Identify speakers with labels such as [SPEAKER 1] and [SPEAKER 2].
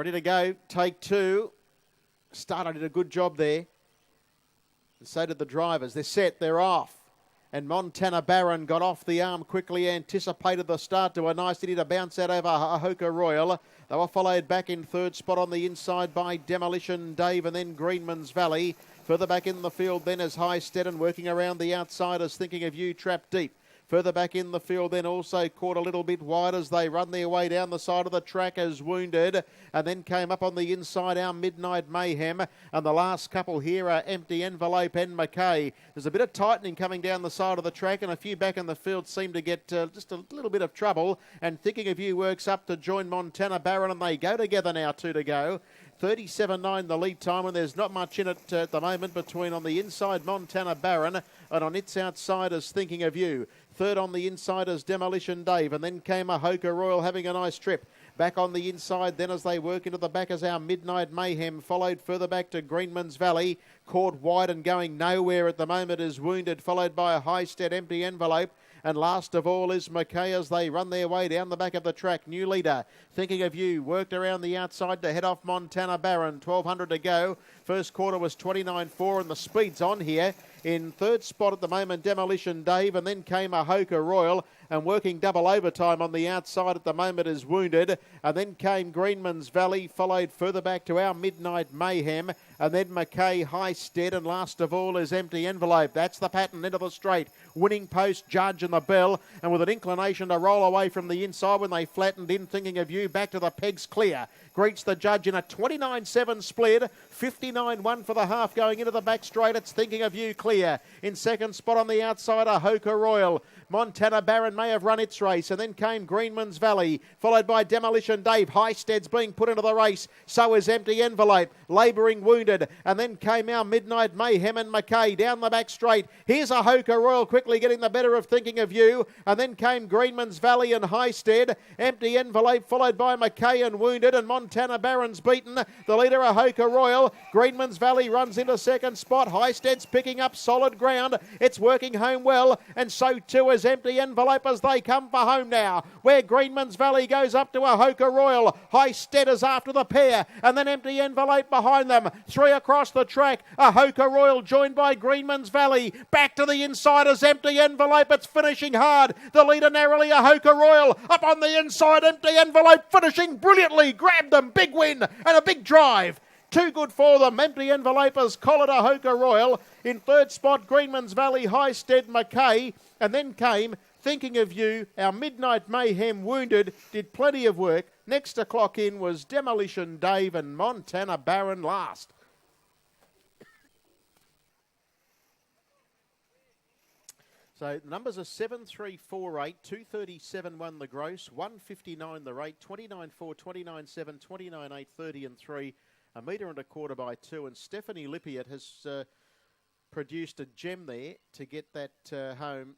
[SPEAKER 1] Ready to go. Take two. Starter did a good job there. And so did the drivers. They're set. They're off. And Montana Baron got off the arm quickly, anticipated the start to a nice hit to bounce out over Hoka Royal. They were followed back in third spot on the inside by Demolition Dave and then Greenman's Valley. Further back in the field then is High Stead working around the outsiders, Thinking of You, trapped deep. Further back in the field then also caught a little bit wide as they run their way down the side of the track as Wounded, and then came up on the inside our Midnight Mayhem, and the last couple here are Empty Envelope and McKay. There's a bit of tightening coming down the side of the track, and a few back in the field seem to get just a little bit of trouble, and Thinking of You works up to join Montana Baron, and they go together now, 2 to go. 37.9 the lead time, and there's not much in it at the moment between on the inside Montana Baron and on its outside is Thinking of You. Third on the inside is Demolition Dave, and then came a Hoka Royal having a nice trip. Back on the inside then as they work into the back as our Midnight Mayhem, followed further back to Greenman's Valley. Caught wide and going nowhere at the moment is Wounded, followed by a High Stead Empty Envelope. And last of all is McKay as they run their way down the back of the track. New leader, Thinking of You, worked around the outside to head off Montana Baron. 1200 to go. First quarter was 29.4 and the speed's on here. In third spot at the moment, Demolition Dave, and then came a Hoka Royal, and working double overtime on the outside at the moment is Wounded, and then came Greenman's Valley, followed further back to our Midnight Mayhem, and then McKay, High Stead, and last of all is Empty Envelope. That's the pattern into the straight. Winning post, Judge and the Bell, and with an inclination to roll away from the inside when they flattened in, Thinking of You, back to the pegs clear. Greets the Judge in a 29.7 split, 59.1 for the half going into the back straight. It's Thinking of You clear. In second spot on the outside, a Hoka Royal. Montana Baron may have run its race, and then came Greenman's Valley, followed by Demolition Dave. High Stead's being put into the race, so is Empty Envelope. Labouring Wounded, and then came our Midnight Mayhem and McKay down the back straight. Here's a Hoka Royal quickly getting the better of Thinking of You, and then came Greenman's Valley and High Stead. Empty Envelope followed by McKay and Wounded, and Montana Baron's beaten. The leader, a Hoka Royal. Greenman's Valley runs into second spot. High Stead's picking up solid ground. It's working home well, and so too is Empty Envelope as they come for home now, where Greenman's Valley goes up to a Hoka Royal. High Stead is after the pair, and then Empty Envelope behind them. Three across the track, a Hoka Royal joined by Greenman's Valley. Back to the inside is Empty Envelope. It's finishing hard. The leader narrowly, a Hoka Royal. Up on the inside, Empty Envelope finishing brilliantly. Grabbed them, big win and a big drive. Too good for them. Empty Envelope has collared a Hoka Royal. In third spot, Greenman's Valley, High Stead, McKay. And then came Thinking of You. Our Midnight Mayhem, Wounded, did plenty of work. Next to clock in was Demolition Dave and Montana Baron last. So the numbers are 7,348, 237 won the gross, 159 the rate, 29.4, 29.7, 29.8, 30 and 3. A metre and a quarter by 2, and Stephanie Lippiott has produced a gem there to get that home